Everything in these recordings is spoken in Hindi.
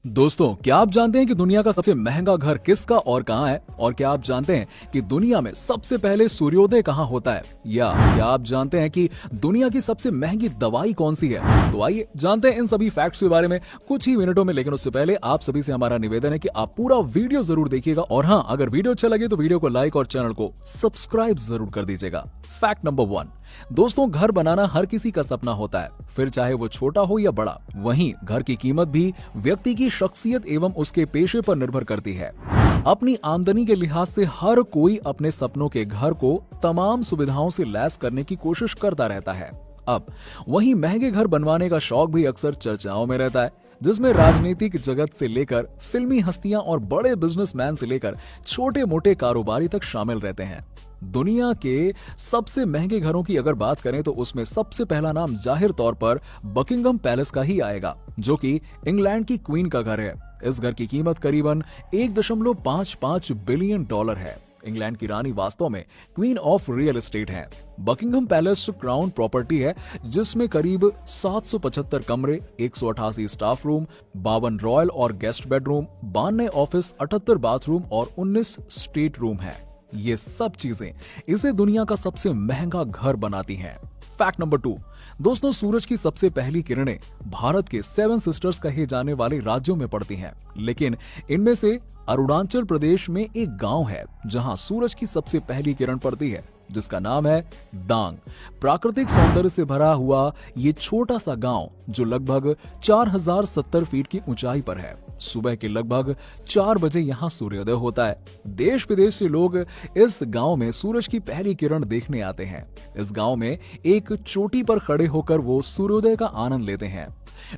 दोस्तों, क्या आप जानते हैं कि दुनिया का सबसे महंगा घर किसका और कहाँ है? और क्या आप जानते हैं कि दुनिया में सबसे पहले सूर्योदय कहाँ होता है? या क्या आप जानते हैं कि दुनिया की सबसे महंगी दवाई कौन सी है? तो आइए जानते हैं इन सभी फैक्ट्स के बारे में कुछ ही मिनटों में। लेकिन उससे पहले आप सभी से हमारा निवेदन है कि आप पूरा वीडियो जरूर देखिएगा, और हाँ, अगर वीडियो अच्छा लगे तो वीडियो को लाइक और चैनल को सब्सक्राइब जरूर कर दीजिएगा। फैक्ट नंबर 1, दोस्तों, घर बनाना हर किसी का सपना होता है, फिर चाहे वो छोटा हो या बड़ा। वहीं घर की कीमत भी व्यक्ति की शख्सियत एवं उसके पेशे पर निर्भर करती है। अपनी आमदनी के लिहाज से हर कोई अपने सपनों के घर को तमाम सुविधाओं से लैस करने की कोशिश करता रहता है। अब वहीं महंगे घर बनवाने का शौक भी अक्सर चर्चाओं में रहता है, जिसमें राजनीतिक जगत से लेकर फिल्मी हस्तियां और बड़े बिजनेसमैन से लेकर छोटे मोटे कारोबारी तक शामिल रहते हैं। दुनिया के सबसे महंगे घरों की अगर बात करें तो उसमें सबसे पहला नाम जाहिर तौर पर बकिंगम पैलेस का ही आएगा, जो कि इंग्लैंड की क्वीन का घर है। इस घर की कीमत करीबन 1.55 बिलियन डॉलर है। इंग्लैंड की रानी वास्तव में क्वीन ऑफ रियल एस्टेट है। बकिंगम पैलेस क्राउन प्रॉपर्टी है, जिसमें करीब 775 कमरे, 188 स्टाफ रूम, 52 रॉयल और गेस्ट बेडरूम, 92 ऑफिस, 78 बाथरूम और 19 स्टेट रूम है। ये सब चीजें इसे दुनिया का सबसे महंगा घर बनाती हैं। फैक्ट नंबर 2, दोस्तों, सूरज की सबसे पहली किरणें भारत के 7 सिस्टर्स कहे जाने वाले राज्यों में पड़ती हैं, लेकिन इनमें से अरुणाचल प्रदेश में एक गांव है जहां सूरज की सबसे पहली किरण पड़ती है, जिसका नाम है दांग। प्राकृतिक सौंदर्य से भरा हुआ ये छोटा सा गांव, जो लगभग 4070 फीट की ऊंचाई पर है, सुबह के लगभग 4 बजे यहाँ सूर्योदय होता है। देश विदेश से लोग इस गांव में सूरज की पहली किरण देखने आते हैं। इस गांव में एक चोटी पर खड़े होकर वो सूर्योदय का आनंद लेते हैं।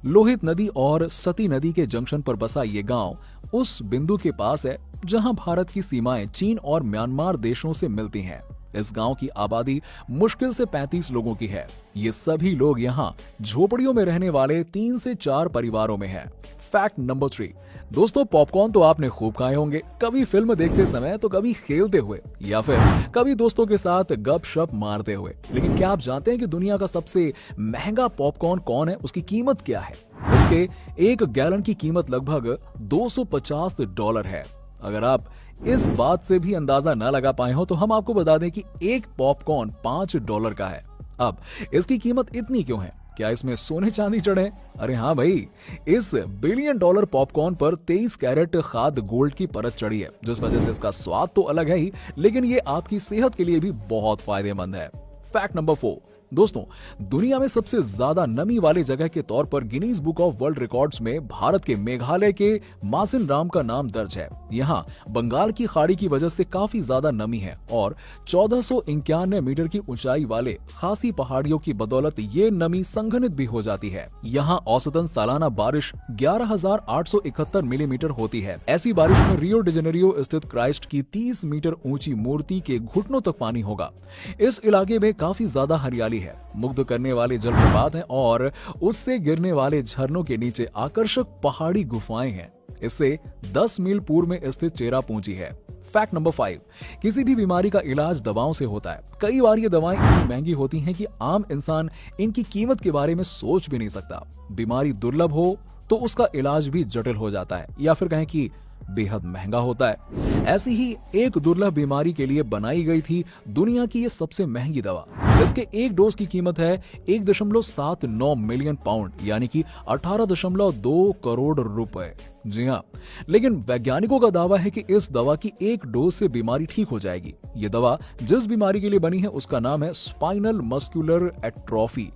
लोहित नदी और सती नदी के जंक्शन पर बसा ये गांव उस बिंदु के पास है जहां भारत की सीमाएं चीन और म्यांमार देशों से मिलती हैं। इस गांव की आबादी मुश्किल से 35 लोगों की है। ये सभी लोग यहाँ झोपड़ियों में रहने वाले 3 से 4 परिवारों में हैं। फैक्ट नंबर 3, दोस्तों, पॉपकॉर्न तो आपने खूब खाए होंगे, कभी फिल्म देखते समय तो कभी खेलते हुए या फिर कभी दोस्तों के साथ गपशप मारते हुए। लेकिन क्या आप जानते हैं कि दुनिया का सबसे महंगा पॉपकॉर्न कौन है? उसकी कीमत क्या है? इसके 1 गैलन की कीमत लगभग $250 है। अगर आप इस बात से भी अंदाजा न लगा पाए हो तो हम आपको बता दें कि एक पॉपकॉर्न $5 का है। अब इसकी कीमत इतनी क्यों है? क्या इसमें सोने चांदी चढ़े? अरे हाँ भाई, इस बिलियन डॉलर पॉपकॉर्न पर 23 कैरेट खाद गोल्ड की परत चढ़ी है, जिस वजह से इसका स्वाद तो अलग है ही, लेकिन ये आपकी सेहत के लिए भी बहुत फायदेमंद है। फैक्ट नंबर 4, दोस्तों, दुनिया में सबसे ज्यादा नमी वाली जगह के तौर पर Guinness book of world records में भारत के मेघालय के मासिन राम का नाम दर्ज है। यहाँ बंगाल की खाड़ी की वजह से काफी ज्यादा नमी है और 1491 मीटर की ऊंचाई वाले खासी पहाड़ियों की बदौलत ये नमी संघनित भी हो जाती है। यहाँ औसतन सालाना बारिश 11,871 मिलीमीटर होती है। ऐसी बारिश में रियो डी जेनेरियो स्थित क्राइस्ट की 30 मीटर ऊंची मूर्ति के घुटनों तक पानी होगा। इस इलाके में काफी ज्यादा हरियाली है, मुग्ध करने वाले जलप्रपात हैं और उससे गिरने वाले झरनों के नीचे आकर्षक पहाड़ी गुफाएं हैं। इससे 10 मील पूर्व में स्थित चेरापूंजी है। फैक्ट नंबर 5, किसी भी बीमारी का इलाज दवाओं से होता है। कई बार ये दवाएं इतनी महंगी होती हैं कि आम इंसान इनकी कीमत के बारे में सोच भी नहीं सकता। बीमारी दुर्लभ हो तो उसका इलाज भी जटिल हो जाता है, या फिर कहें कि बेहद महंगा होता है। ऐसी ही एक दुर्लभ बीमारी के लिए बनाई गई थी दुनिया की ये सबसे महंगी दवा। इसके एक डोज की कीमत है 1.79 मिलियन पाउंड, यानी कि 18.2 करोड़ रुपए। जी हाँ, लेकिन वैज्ञानिकों का दावा है कि इस दवा की एक डोज से बीमारी ठीक हो जाएगी। ये दवा जिस बीमारी के लिए बनी है उसका नाम है स्पाइनल मस्कुलर एट्रोफी।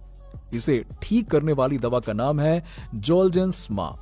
इसे ठीक करने वाली दवा का नाम है जोल्जेंसमा।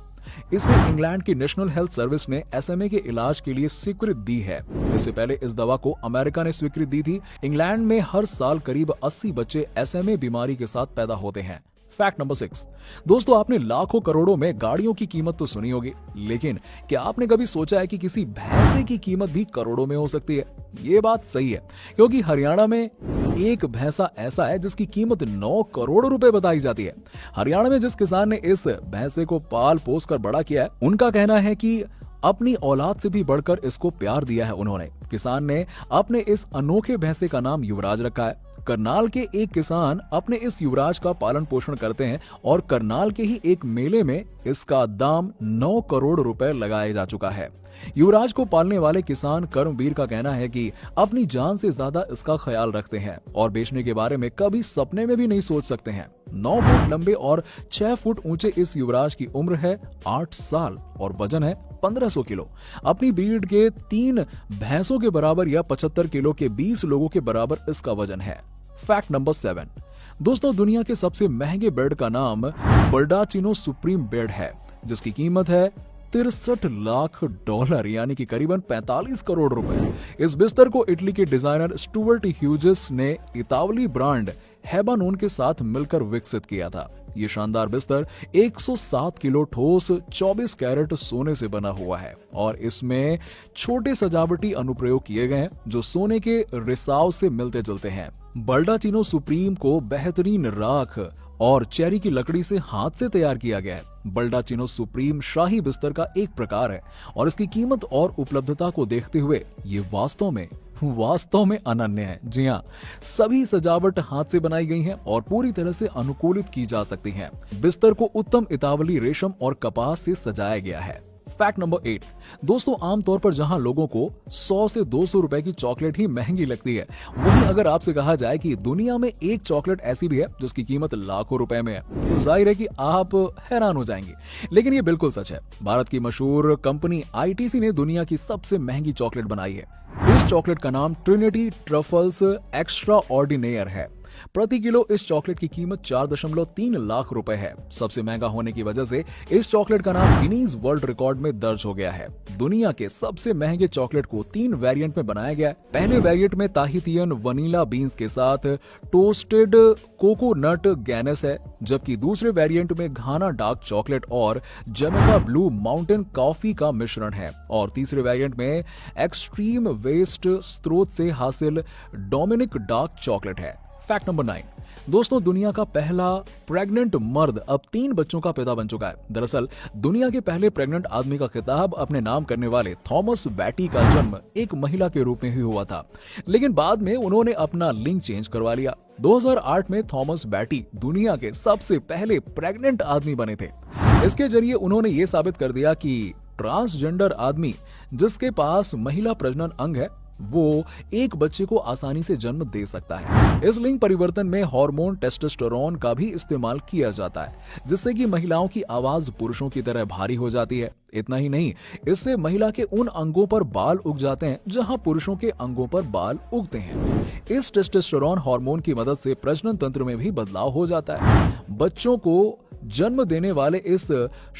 इसे इंग्लैंड की नेशनल हेल्थ सर्विस ने एसएमए के इलाज के लिए स्वीकृति दी है। इससे पहले इस दवा को अमेरिका ने स्वीकृति दी थी। इंग्लैंड में हर साल करीब 80 बच्चे एसएमए बीमारी के साथ पैदा होते हैं। फैक्ट नंबर 6, दोस्तों, आपने लाखों करोड़ों में गाड़ियों की कीमत तो सुनी होगी, लेकिन क्या आपने कभी सोचा है कि किसी भैंसे की कीमत भी करोड़ों में हो सकती है? ये बात सही है, क्योंकि हरियाणा में एक भैंसा ऐसा है जिसकी कीमत 9 करोड़ रुपए बताई जाती है। हरियाणा में जिस किसान ने इस भैंसे को पाल पोस कर बड़ा किया है, उनका कहना है कि अपनी औलाद से भी बढ़कर इसको प्यार दिया है उन्होंने। किसान ने अपने इस अनोखे भैंसे का नाम युवराज रखा है। करनाल के एक किसान अपने इस युवराज का पालन पोषण करते हैं और करनाल के ही एक मेले में इसका दाम 9 करोड़ रुपए लगाया जा चुका है। युवराज को पालने वाले किसान कर्मवीर का कहना है कि अपनी जान से ज्यादा इसका ख्याल रखते हैं और बेचने के बारे में कभी सपने में भी नहीं सोच सकते हैं। 9 फुट लंबे और 6 फुट ऊंचे इस युवराज की उम्र है 8 साल और वजन है 1500 किलो। अपनी ब्रीड के 3 भैंसों के बराबर या 75 किलो के 20 लोगों के बराबर इसका वजन है। फैक्ट नंबर 7 दोस्तों, दुनिया के सबसे महंगे बेड का नाम बल्डाचिनो सुप्रीम बेड है, जिसकी कीमत है 63 लाख डॉलर यानी कि करीबन 45 करोड़ रुपए। इस बिस्तर को इटली के डिजाइनर स्टुअर्ट ह्यूजेस ने इतावली ब्रांड हेबानोन के साथ मिलकर विकसित किया था। ये शानदार बिस्तर 107 किलो ठोस 24 कैरेट सोने से बना हुआ है और इसमें छोटे सजावटी अनुप्रयोग किए गए हैं जो सोने के रिसाव से मिलते जुलते हैं। बल्डाचिनो सुप्रीम को बेहतरीन राख और चेरी की लकड़ी से हाथ से तैयार किया गया है। बल्डाचिनो सुप्रीम शाही बिस्तर का एक प्रकार है और इसकी कीमत और उपलब्धता को देखते हुए ये वास्तव में अनन्य है। जी हाँ, सभी सजावट हाथ से बनाई गई है और पूरी तरह से अनुकूलित की जा सकती है। बिस्तर को उत्तम इतावली रेशम और कपास से सजाया गया है। फैक्ट नंबर 8 दोस्तों, आमतौर पर जहां लोगों को 100 से 200 रुपए की चॉकलेट ही महंगी लगती है, वहीं अगर आपसे कहा जाए कि दुनिया में एक चॉकलेट ऐसी भी है जिसकी कीमत लाखों रुपए में है, तो जाहिर है कि आप हैरान हो जाएंगे। लेकिन ये बिल्कुल सच है। भारत की मशहूर कंपनी आईटीसी ने दुनिया की सबसे महंगी चॉकलेट बनाई है। इस चॉकलेट का नाम ट्रिनिटी ट्रफल्स एक्स्ट्रा ऑर्डिनेयर है। प्रति किलो इस चॉकलेट की कीमत 4.3 लाख रुपए है। सबसे महंगा होने की वजह से इस चॉकलेट का नाम गिनीज वर्ल्ड रिकॉर्ड में दर्ज हो गया है। दुनिया के सबसे महंगे चॉकलेट को 3 वेरिएंट में बनाया गया है। पहले वेरिएंट में ताहितियन वनीला बीन्स के साथ टोस्टेड कोकोनट गैनस है, जबकि दूसरे वेरिएंट में घाना डार्क चॉकलेट और जमैका ब्लू माउंटेन कॉफी का मिश्रण है और तीसरे वेरिएंट में एक्सट्रीम वेस्ट स्रोत से हासिल डोमिनिक डार्क चॉकलेट है। फैक्ट नंबर 9 दोस्तों, दुनिया का पहला प्रेग्नेंट मर्द अब 3 बच्चों का पिता बन चुका है। दरअसल दुनिया के पहले प्रेग्नेंट आदमी का खिताब अपने नाम करने वाले थॉमस बैटी का जन्म एक महिला के रूप में ही हुआ था, लेकिन बाद में उन्होंने अपना लिंग चेंज करवा लिया। 2008 में थॉमस बैटी दुनिया के सबसे पहले प्रेग्नेंट आदमी बने थे। इसके जरिए उन्होंने ये साबित कर दिया कि ट्रांसजेंडर आदमी जिसके पास महिला प्रजनन अंग है वो एक बच्चे को आसानी से जन्म दे सकता है। इस लिंग परिवर्तन में हार्मोन टेस्टोस्टेरोन का भी इस्तेमाल किया जाता है, जिससे कि महिलाओं की आवाज पुरुषों की तरह भारी हो जाती है। इतना ही नहीं, इससे महिला के उन अंगों पर बाल उग जाते हैं जहां पुरुषों के अंगों पर बाल उगते हैं। इस टेस्टोस्टेरोन हार्मोन की मदद से प्रजनन तंत्र में भी बदलाव हो जाता है। बच्चों को जन्म देने वाले इस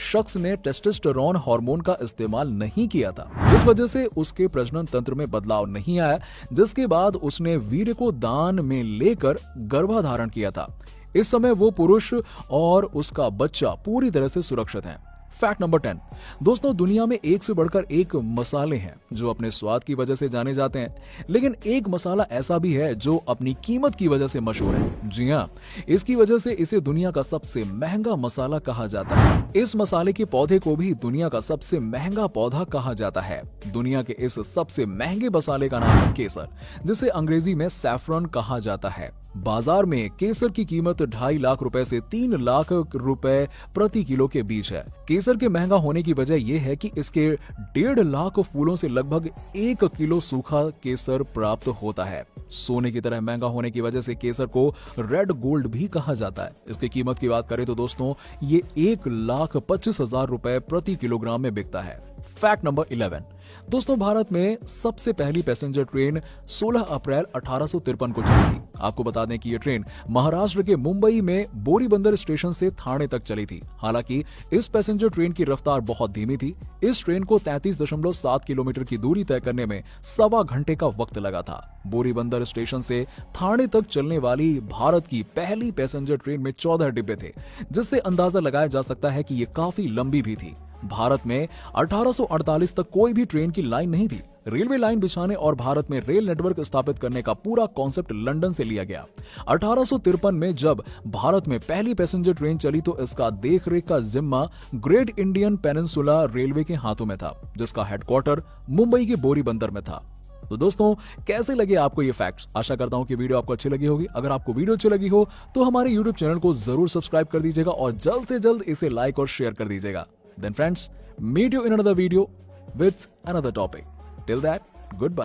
शख्स ने टेस्टोस्टेरोन हार्मोन का इस्तेमाल नहीं किया था, जिस वजह से उसके प्रजनन तंत्र में बदलाव नहीं आया, जिसके बाद उसने वीर्य को दान में लेकर गर्भाधारण किया था। इस समय वो पुरुष और उसका बच्चा पूरी तरह से सुरक्षित हैं। फैक्ट नंबर 10 दोस्तों, दुनिया में एक से बढ़कर एक मसाले हैं जो अपने स्वाद की वजह से जाने जाते हैं, लेकिन एक मसाला ऐसा भी है जो अपनी कीमत की वजह से मशहूर है। जी हाँ, इसकी वजह से इसे दुनिया का सबसे महंगा मसाला कहा जाता है। इस मसाले के पौधे को भी दुनिया का सबसे महंगा पौधा कहा जाता है। दुनिया के इस सबसे महंगे मसाले का नाम है केसर, जिसे अंग्रेजी में सैफरन कहा जाता है। बाजार में केसर की कीमत 2.5 लाख रुपए से 3 लाख रुपए प्रति किलो के बीच है। केसर के महंगा होने की वजह यह है कि इसके 1.5 लाख फूलों से लगभग 1 किलो सूखा केसर प्राप्त होता है। सोने की तरह महंगा होने की वजह से केसर को रेड गोल्ड भी कहा जाता है। इसकी कीमत की बात करें तो दोस्तों, ये 1,25,000 रुपए प्रति किलोग्राम में बिकता है। फैक्ट नंबर 11 दोस्तों, भारत में सबसे पहली पैसेंजर ट्रेन 16 अप्रैल 1853 को चली थी। आपको बता दें कि यह ट्रेन महाराष्ट्र के मुंबई में बोरीबंदर स्टेशन से थाने तक चली थी। हालांकि इस पैसेंजर ट्रेन की रफ्तार बहुत धीमी थी। इस ट्रेन को 33.7 किलोमीटर की दूरी तय करने में 1.25 घंटे का वक्त लगा था। बोरीबंदर स्टेशन से थाने तक चलने वाली भारत की पहली पैसेंजर ट्रेन में 14 डिब्बे थे, जिससे अंदाजा लगाया जा सकता है कि ये काफी लंबी भी थी। भारत में 1848 तक कोई भी ट्रेन की लाइन नहीं थी। रेलवे लाइन बिछाने और भारत में रेल नेटवर्क स्थापित करने का पूरा कॉन्सेप्ट लंदन से लिया गया। 1853 में जब भारत में पहली पैसेंजर ट्रेन चली तो इसका देखरेख का जिम्मा ग्रेट इंडियन पेनिनसुला रेलवे के हाथों में था, जिसका हेडक्वार्टर मुंबई के बोरी बंदर में था। तो दोस्तों, कैसे लगे आपको ये फैक्ट्स? आशा करता हूं कि वीडियो आपको अच्छी लगी होगी। अगर आपको वीडियो अच्छी लगी हो तो हमारे यूट्यूब चैनल को जरूर सब्सक्राइब कर दीजिएगा और जल्द से जल्द इसे लाइक और शेयर कर दीजिएगा। Then friends, meet you in another video with another topic. Till that, good bye.